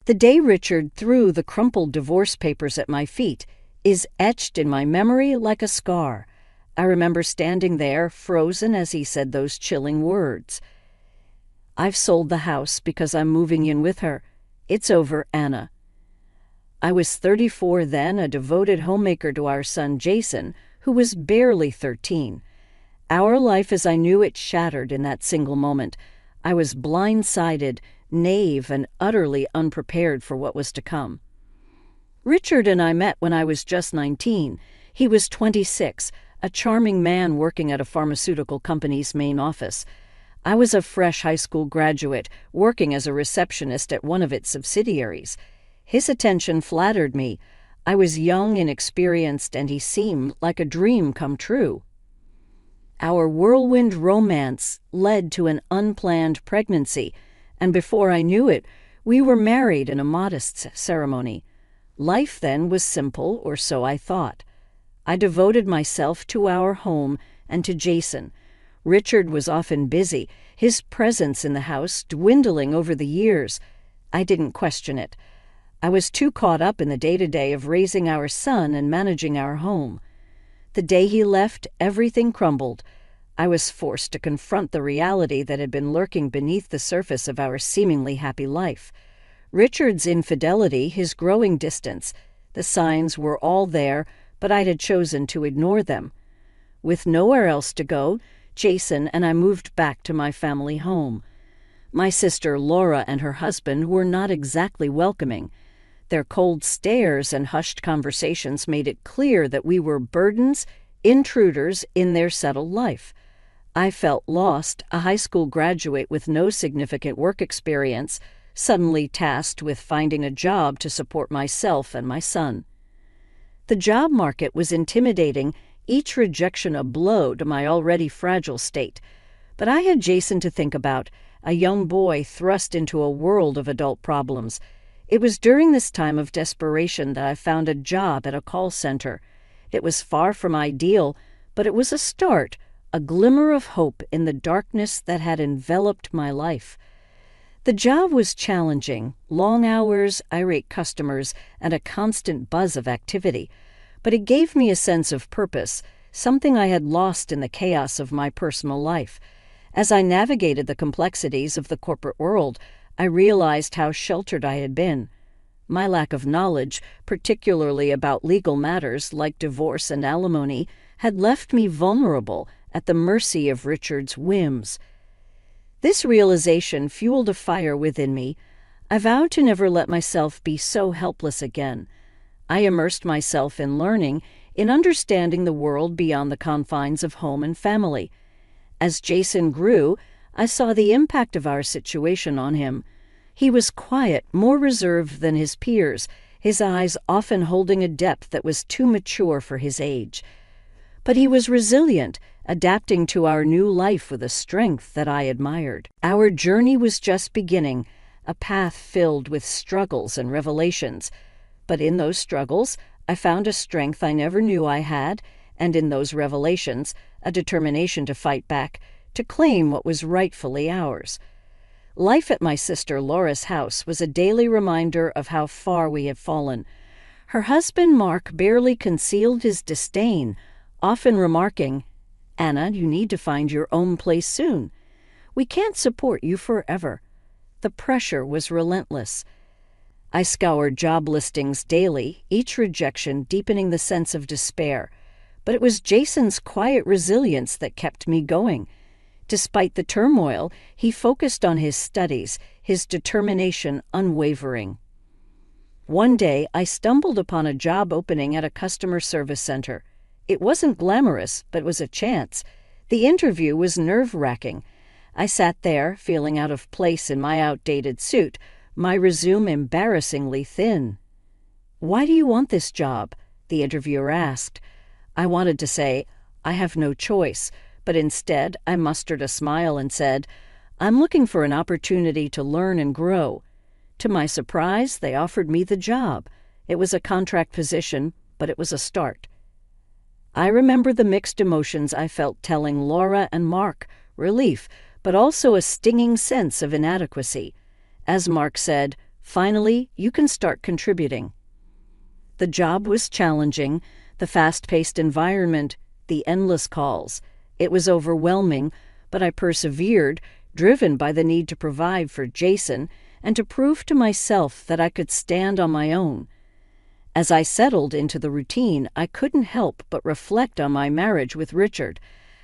The day Richard threw the crumpled divorce papers at my feet is etched in my memory like a scar. I remember standing there, frozen as he said those chilling words. "I've sold the house because I'm moving in with her. It's over, Anna." I was 34 then, a devoted homemaker to our son Jason, who was barely 13. Our life as I knew it shattered in that single moment. I was blindsided, naive, and utterly unprepared for what was to come. Richard and I met when I was just 19. He was 26, a charming man working at a pharmaceutical company's main office. I was a fresh high school graduate, working as a receptionist at one of its subsidiaries. His attention flattered me. I was young, inexperienced, and he seemed like a dream come true. Our whirlwind romance led to an unplanned pregnancy, and before I knew it, we were married in a modest ceremony. Life then was simple, or so I thought. I devoted myself to our home and to Jason. Richard was often busy, his presence in the house dwindling over the years. I didn't question it. I was too caught up in the day-to-day of raising our son and managing our home. The day he left, everything crumbled. I was forced to confront the reality that had been lurking beneath the surface of our seemingly happy life. Richard's infidelity, his growing distance. The signs were all there, but I had chosen to ignore them. With nowhere else to go, Jason and I moved back to my family home. My sister Laura and her husband were not exactly welcoming. Their cold stares and hushed conversations made it clear that we were burdens, intruders in their settled life. I felt lost, a high school graduate with no significant work experience, suddenly tasked with finding a job to support myself and my son. The job market was intimidating, each rejection a blow to my already fragile state. But I had Jason to think about, a young boy thrust into a world of adult problems. It was during this time of desperation that I found a job at a call center. It was far from ideal, but it was a start, a glimmer of hope in the darkness that had enveloped my life. The job was challenging, long hours, irate customers, and a constant buzz of activity. But it gave me a sense of purpose, something I had lost in the chaos of my personal life. As I navigated the complexities of the corporate world, I realized how sheltered I had been. My lack of knowledge, particularly about legal matters like divorce and alimony, had left me vulnerable, at the mercy of Richard's whims. This realization fueled a fire within me. I vowed to never let myself be so helpless again. I immersed myself in learning, in understanding the world beyond the confines of home and family. As Jason grew, I saw the impact of our situation on him. He was quiet, more reserved than his peers, his eyes often holding a depth that was too mature for his age. But he was resilient, adapting to our new life with a strength that I admired. Our journey was just beginning, a path filled with struggles and revelations. But in those struggles, I found a strength I never knew I had, and in those revelations, a determination to fight back, to claim what was rightfully ours. Life at my sister Laura's house was a daily reminder of how far we had fallen. Her husband Mark barely concealed his disdain, often remarking, "Anna, you need to find your own place soon. We can't support you forever." The pressure was relentless. I scoured job listings daily, each rejection deepening the sense of despair. But it was Jason's quiet resilience that kept me going. Despite the turmoil, he focused on his studies, his determination unwavering. One day, I stumbled upon a job opening at a customer service center. It wasn't glamorous, but was a chance. The interview was nerve-wracking. I sat there, feeling out of place in my outdated suit, my resume embarrassingly thin. "Why do you want this job?" the interviewer asked. I wanted to say, "I have no choice," but instead I mustered a smile and said, "I'm looking for an opportunity to learn and grow." To my surprise, they offered me the job. It was a contract position, but it was a start. I remember the mixed emotions I felt telling Laura and Mark, relief, but also a stinging sense of inadequacy. As Mark said, Finally, you can start contributing. The job was challenging, the fast-paced environment, the endless calls. It was overwhelming, but I persevered, driven by the need to provide for Jason and to prove to myself that I could stand on my own. As I settled into the routine, I couldn't help but reflect on my marriage with Richard.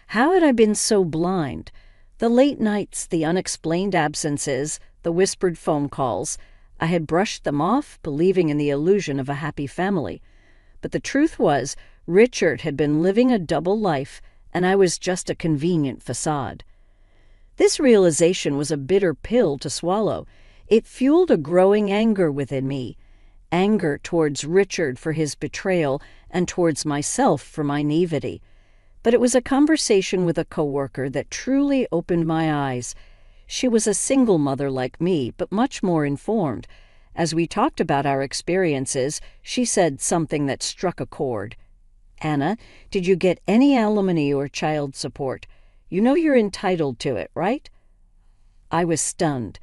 How had I been so blind? The late nights, the unexplained absences, the whispered phone calls, I had brushed them off, believing in the illusion of a happy family. But the truth was, Richard had been living a double life, and I was just a convenient facade. This realization was a bitter pill to swallow. It fueled a growing anger within me. Anger towards Richard for his betrayal and towards myself for my naivety. But it was a conversation with a coworker that truly opened my eyes. She was a single mother like me, but much more informed. As we talked about our experiences, she said something that struck a chord. "Anna, did you get any alimony or child support? You know you're entitled to it, right?" I was stunned.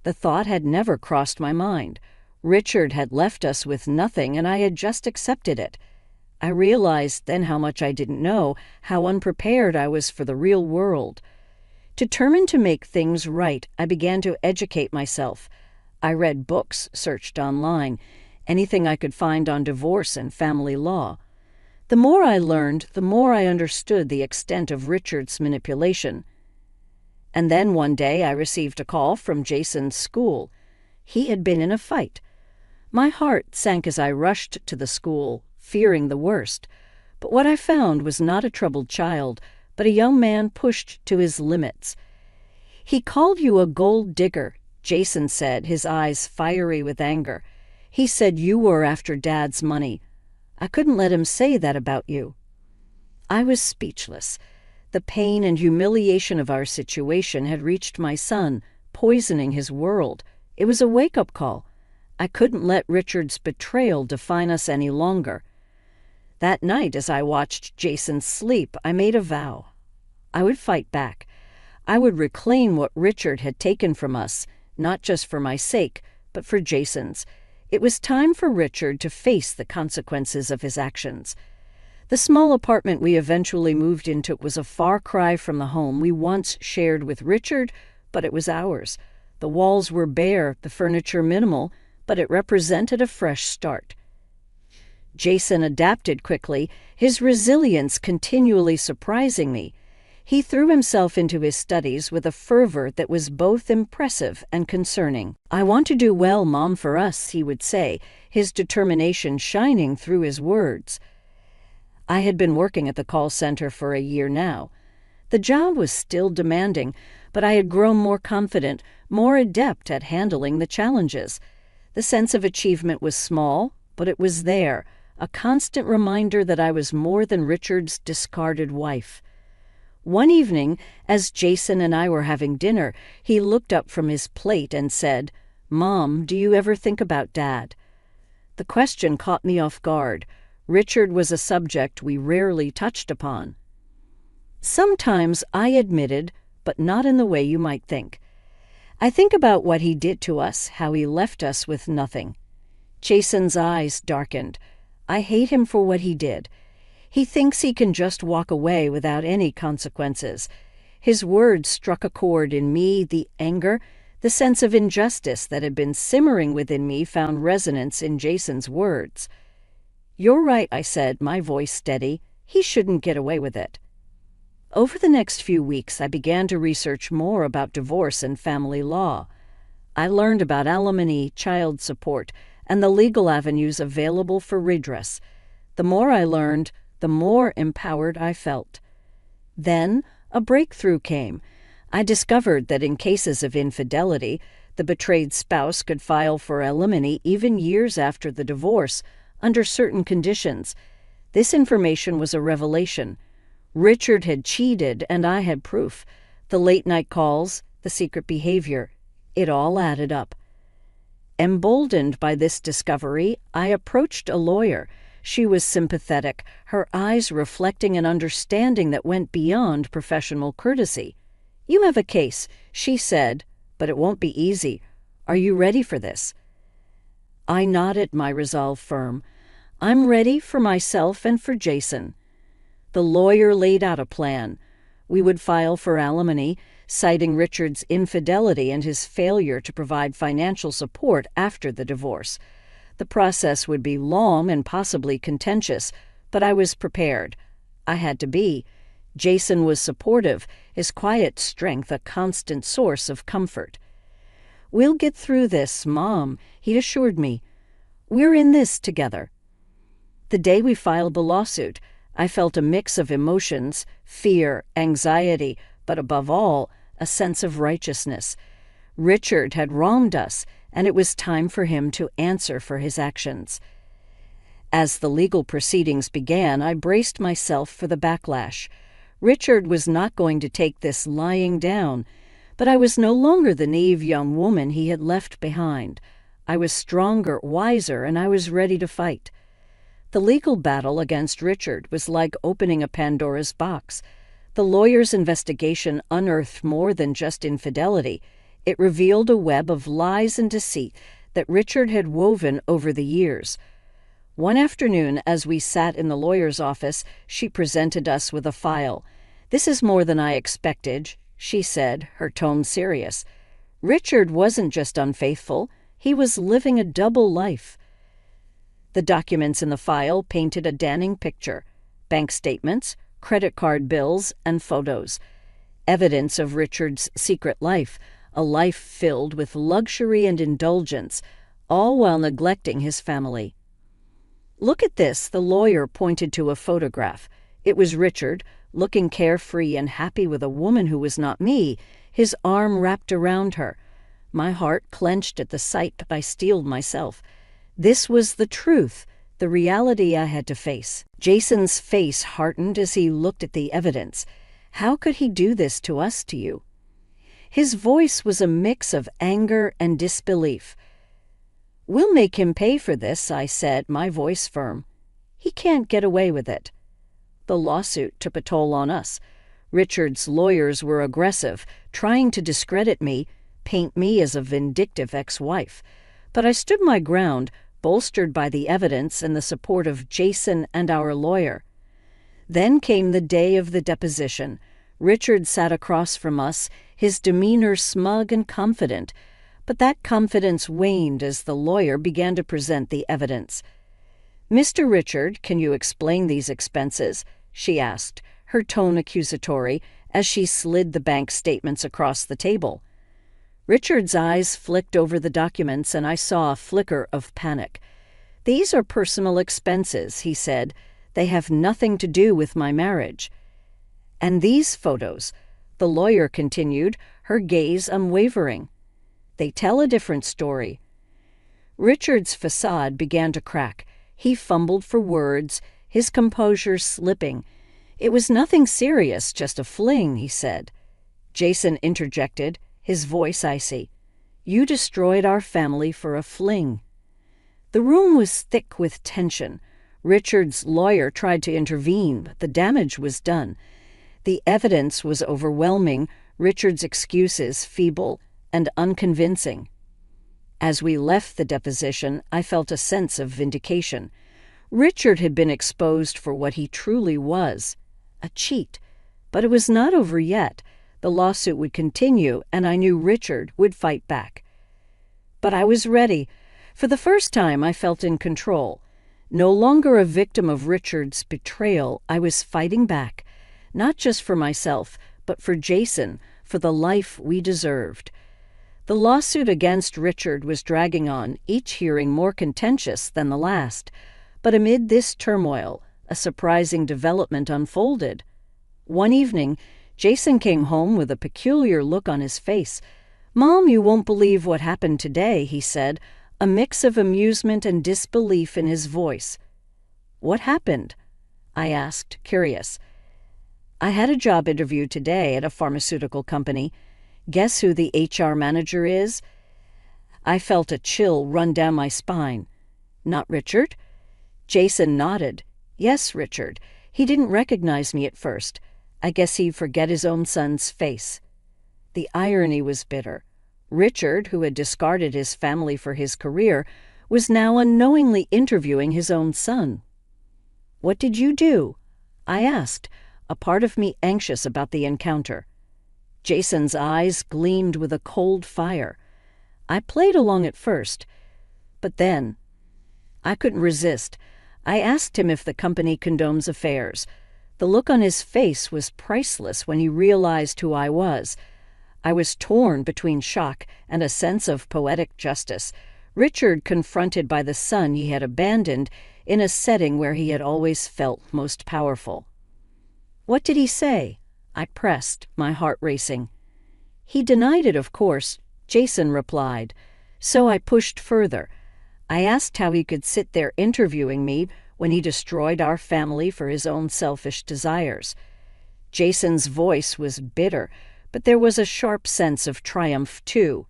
The thought had never crossed my mind. Richard had left us with nothing, and I had just accepted it. I realized then how much I didn't know, how unprepared I was for the real world. Determined to make things right, I began to educate myself. I read books, searched online, anything I could find on divorce and family law. The more I learned, the more I understood the extent of Richard's manipulation. And then one day I received a call from Jason's school. He had been in a fight. My heart sank as I rushed to the school, fearing the worst. But what I found was not a troubled child, but a young man pushed to his limits. "He called you a gold digger," Jason said, his eyes fiery with anger. "He said you were after Dad's money. I couldn't let him say that about you." I was speechless. The pain and humiliation of our situation had reached my son, poisoning his world. It was a wake-up call. I couldn't let Richard's betrayal define us any longer. That night, as I watched Jason sleep, I made a vow. I would fight back. I would reclaim what Richard had taken from us, not just for my sake, but for Jason's. It was time for Richard to face the consequences of his actions. The small apartment we eventually moved into was a far cry from the home we once shared with Richard, but it was ours. The walls were bare, the furniture minimal, but it represented a fresh start. Jason adapted quickly, his resilience continually surprising me. He threw himself into his studies with a fervor that was both impressive and concerning. "I want to do well, Mom, for us," he would say, his determination shining through his words. I had been working at the call center for a year now. The job was still demanding, but I had grown more confident, more adept at handling the challenges. The sense of achievement was small, but it was there, a constant reminder that I was more than Richard's discarded wife. One evening, as Jason and I were having dinner, he looked up from his plate and said, "Mom, do you ever think about Dad?" The question caught me off guard. Richard was a subject we rarely touched upon. "Sometimes," I admitted, "but not in the way you might think. I think about what he did to us, how he left us with nothing." Jason's eyes darkened. "I hate him for what he did. He thinks he can just walk away without any consequences." His words struck a chord in me. The anger, the sense of injustice that had been simmering within me found resonance in Jason's words. "You're right," I said, my voice steady. "He shouldn't get away with it." Over the next few weeks, I began to research more about divorce and family law. I learned about alimony, child support, and the legal avenues available for redress. The more I learned, the more empowered I felt. Then a breakthrough came. I discovered that in cases of infidelity, the betrayed spouse could file for alimony even years after the divorce, under certain conditions. This information was a revelation. Richard had cheated, and I had proof. The late-night calls, the secret behavior, it all added up. Emboldened by this discovery, I approached a lawyer. She was sympathetic, her eyes reflecting an understanding that went beyond professional courtesy. "You have a case," she said, "but it won't be easy. Are you ready for this?" I nodded, my resolve firm. I'm ready for myself and for Jason. The lawyer laid out a plan. We would file for alimony, citing Richard's infidelity and his failure to provide financial support after the divorce. The process would be long and possibly contentious, but I was prepared. I had to be. Jason was supportive, his quiet strength a constant source of comfort. "We'll get through this, Mom," he assured me. "We're in this together." The day we filed the lawsuit, I felt a mix of emotions, fear, anxiety, but above all, a sense of righteousness. Richard had wronged us, and it was time for him to answer for his actions. As the legal proceedings began, I braced myself for the backlash. Richard was not going to take this lying down, but I was no longer the naive young woman he had left behind. I was stronger, wiser, and I was ready to fight. The legal battle against Richard was like opening a Pandora's box. The lawyer's investigation unearthed more than just infidelity. It revealed a web of lies and deceit that Richard had woven over the years. One afternoon, as we sat in the lawyer's office, she presented us with a file. "This is more than I expected," she said, her tone serious. "Richard wasn't just unfaithful, he was living a double life." The documents in the file painted a damning picture: bank statements, credit card bills, and photos. Evidence of Richard's secret life, a life filled with luxury and indulgence, all while neglecting his family. "Look at this," the lawyer pointed to a photograph. It was Richard, looking carefree and happy with a woman who was not me, his arm wrapped around her. My heart clenched at the sight, but I steeled myself. This was the truth, the reality I had to face. Jason's face hardened as he looked at the evidence. "How could he do this to us, to you?" His voice was a mix of anger and disbelief. "We'll make him pay for this," I said, my voice firm. "He can't get away with it." The lawsuit took a toll on us. Richard's lawyers were aggressive, trying to discredit me, paint me as a vindictive ex-wife. But I stood my ground, bolstered by the evidence and the support of Jason and our lawyer. Then came the day of the deposition. Richard sat across from us, his demeanor smug and confident, but that confidence waned as the lawyer began to present the evidence. "Mr. Richard, can you explain these expenses?" she asked, her tone accusatory, as she slid the bank statements across the table. Richard's eyes flicked over the documents, and I saw a flicker of panic. "These are personal expenses," he said. "They have nothing to do with my marriage." "And these photos," the lawyer continued, her gaze unwavering. "They tell a different story." Richard's facade began to crack. He fumbled for words, his composure slipping. "It was nothing serious, just a fling," he said. Jason interjected, his voice icy. "You destroyed our family for a fling." The room was thick with tension. Richard's lawyer tried to intervene, but the damage was done. The evidence was overwhelming, Richard's excuses feeble and unconvincing. As we left the deposition, I felt a sense of vindication. Richard had been exposed for what he truly was, a cheat. But it was not over yet. The lawsuit would continue, and I knew Richard would fight back. But I was ready. For the first time, I felt in control. No longer a victim of Richard's betrayal, I was fighting back, not just for myself, but for Jason, for the life we deserved. The lawsuit against Richard was dragging on, each hearing more contentious than the last. But amid this turmoil, a surprising development unfolded. One evening, Jason came home with a peculiar look on his face. "Mom, you won't believe what happened today," he said, a mix of amusement and disbelief in his voice. "What happened?" I asked, curious. "I had a job interview today at a pharmaceutical company. Guess who the HR manager is?" I felt a chill run down my spine. "Not Richard?" Jason nodded. "Yes, Richard. He didn't recognize me at first. I guess he'd forget his own son's face." The irony was bitter. Richard, who had discarded his family for his career, was now unknowingly interviewing his own son. "What did you do?" I asked, a part of me anxious about the encounter. Jason's eyes gleamed with a cold fire. I played along at first, but then I couldn't resist. I asked him if the company condones affairs. The look on his face was priceless when he realized who I was. I was torn between shock and a sense of poetic justice. Richard confronted by the son he had abandoned in a setting where he had always felt most powerful. "What did he say?" I pressed, my heart racing. "He denied it, of course," Jason replied. So I pushed further. I asked how he could sit there interviewing me when he destroyed our family for his own selfish desires. Jason's voice was bitter, but there was a sharp sense of triumph, too.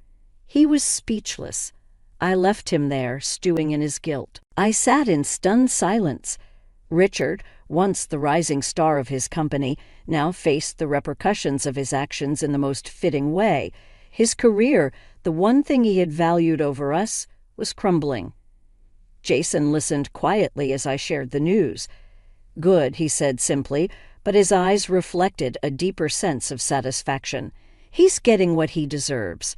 He was speechless. I left him there, stewing in his guilt. I sat in stunned silence. Richard, once the rising star of his company, now faced the repercussions of his actions in the most fitting way. His career, the one thing he had valued over us, was crumbling. Jason listened quietly as I shared the news. "Good," he said simply, but his eyes reflected a deeper sense of satisfaction. "He's getting what he deserves."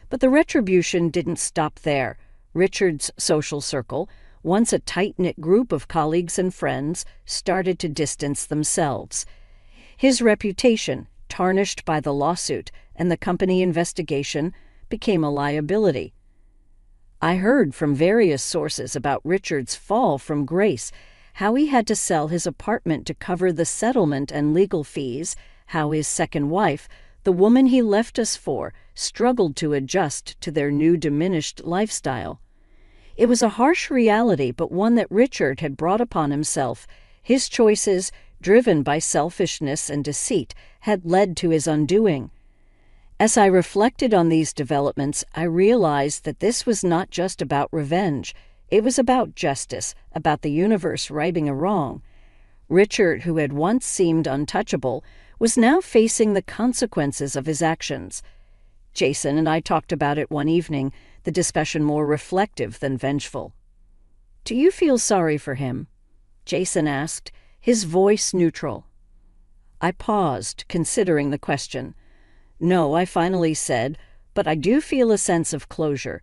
But the retribution didn't stop there. Richard's social circle, once a tight-knit group of colleagues and friends, started to distance themselves. His reputation, tarnished by the lawsuit and the company investigation, became a liability. I heard from various sources about Richard's fall from grace, how he had to sell his apartment to cover the settlement and legal fees, how his second wife, the woman he left us for, struggled to adjust to their new diminished lifestyle. It was a harsh reality, but one that Richard had brought upon himself. His choices, driven by selfishness and deceit, had led to his undoing. As I reflected on these developments, I realized that this was not just about revenge. It was about justice, about the universe righting a wrong. Richard, who had once seemed untouchable, was now facing the consequences of his actions. Jason and I talked about it one evening, the discussion more reflective than vengeful. "Do you feel sorry for him?" Jason asked, his voice neutral. I paused, considering the question. "No," I finally said, "but I do feel a sense of closure.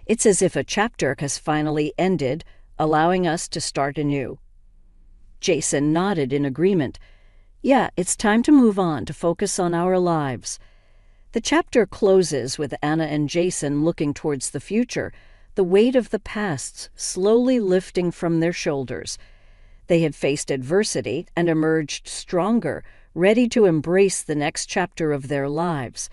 It's as if a chapter has finally ended, allowing us to start anew." Jason nodded in agreement. "Yeah, it's time to move on, to focus on our lives." The chapter closes with Anna and Jason looking towards the future, the weight of the past slowly lifting from their shoulders. They had faced adversity and emerged stronger, ready to embrace the next chapter of their lives.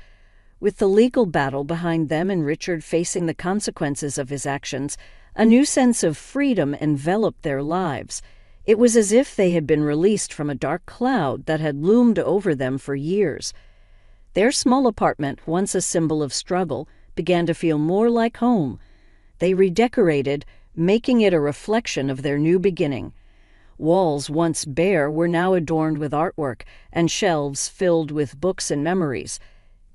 With the legal battle behind them and Richard facing the consequences of his actions, a new sense of freedom enveloped their lives. It was as if they had been released from a dark cloud that had loomed over them for years. Their small apartment, once a symbol of struggle, began to feel more like home. They redecorated, making it a reflection of their new beginning. Walls once bare were now adorned with artwork, and shelves filled with books and memories.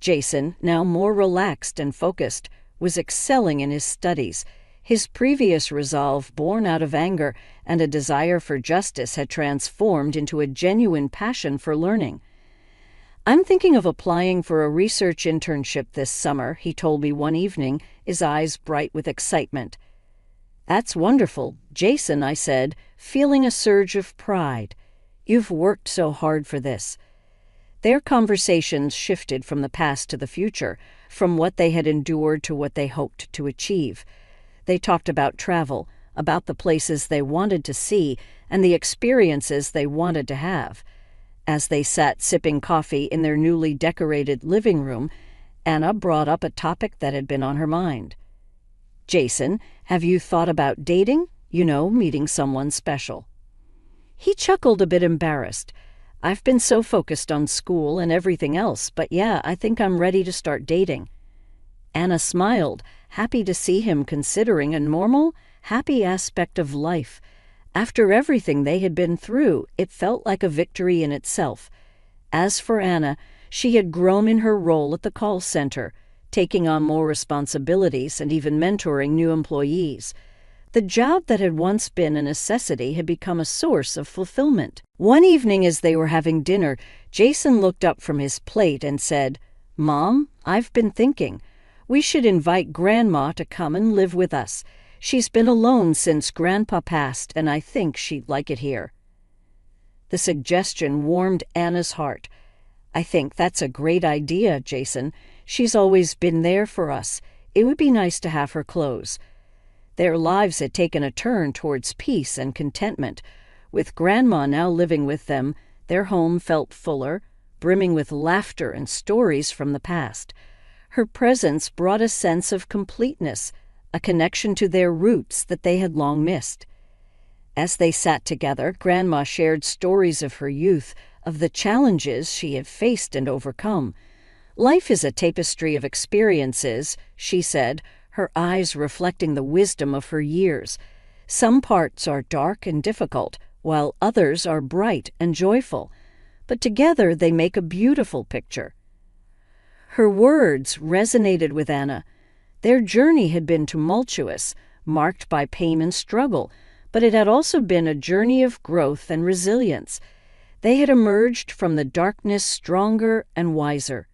Jason, now more relaxed and focused, was excelling in his studies. His previous resolve, born out of anger and a desire for justice, had transformed into a genuine passion for learning. "I'm thinking of applying for a research internship this summer," he told me one evening, his eyes bright with excitement. "That's wonderful, Jason," I said, feeling a surge of pride. "You've worked so hard for this." Their conversations shifted from the past to the future, from what they had endured to what they hoped to achieve. They talked about travel, about the places they wanted to see, and the experiences they wanted to have. As they sat sipping coffee in their newly decorated living room, Anna brought up a topic that had been on her mind. "Jason, have you thought about dating? Meeting someone special." He chuckled, a bit embarrassed. "I've been so focused on school and everything else, but yeah, I think I'm ready to start dating." Anna smiled, happy to see him considering a normal, happy aspect of life. After everything they had been through, it felt like a victory in itself. As for Anna, she had grown in her role at the call center, taking on more responsibilities and even mentoring new employees. The job that had once been a necessity had become a source of fulfillment. One evening as they were having dinner, Jason looked up from his plate and said, "Mom, I've been thinking. We should invite Grandma to come and live with us. She's been alone since Grandpa passed, and I think she'd like it here." The suggestion warmed Anna's heart. "I think that's a great idea, Jason. She's always been there for us. It would be nice to have her close." Their lives had taken a turn towards peace and contentment. With Grandma now living with them, their home felt fuller, brimming with laughter and stories from the past. Her presence brought a sense of completeness, a connection to their roots that they had long missed. As they sat together, Grandma shared stories of her youth, of the challenges she had faced and overcome. "Life is a tapestry of experiences," she said, her eyes reflecting the wisdom of her years. "Some parts are dark and difficult, while others are bright and joyful, but together they make a beautiful picture." Her words resonated with Anna. Their journey had been tumultuous, marked by pain and struggle, but it had also been a journey of growth and resilience. They had emerged from the darkness stronger and wiser.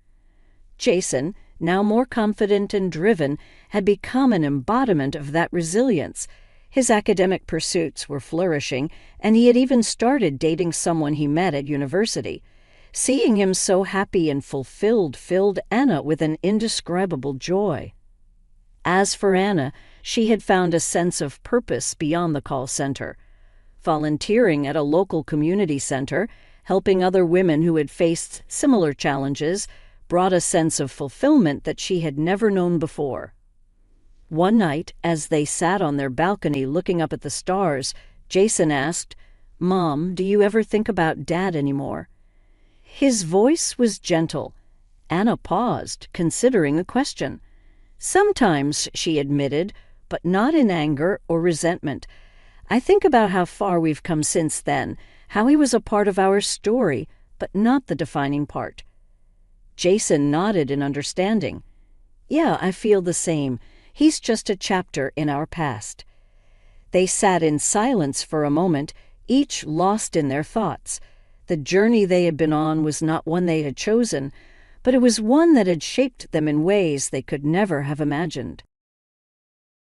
Jason, now more confident and driven, had become an embodiment of that resilience. His academic pursuits were flourishing, and he had even started dating someone he met at university. Seeing him so happy and fulfilled filled Anna with an indescribable joy. As for Anna, she had found a sense of purpose beyond the call center. Volunteering at a local community center, helping other women who had faced similar challenges, brought a sense of fulfillment that she had never known before. One night, as they sat on their balcony looking up at the stars, Jason asked, "Mom, do you ever think about Dad anymore?" His voice was gentle. Anna paused, considering the question. "Sometimes," she admitted, "but not in anger or resentment. I think about how far we've come since then, how he was a part of our story, but not the defining part." Jason nodded in understanding. "Yeah, I feel the same. He's just a chapter in our past." They sat in silence for a moment, each lost in their thoughts. The journey they had been on was not one they had chosen, but it was one that had shaped them in ways they could never have imagined.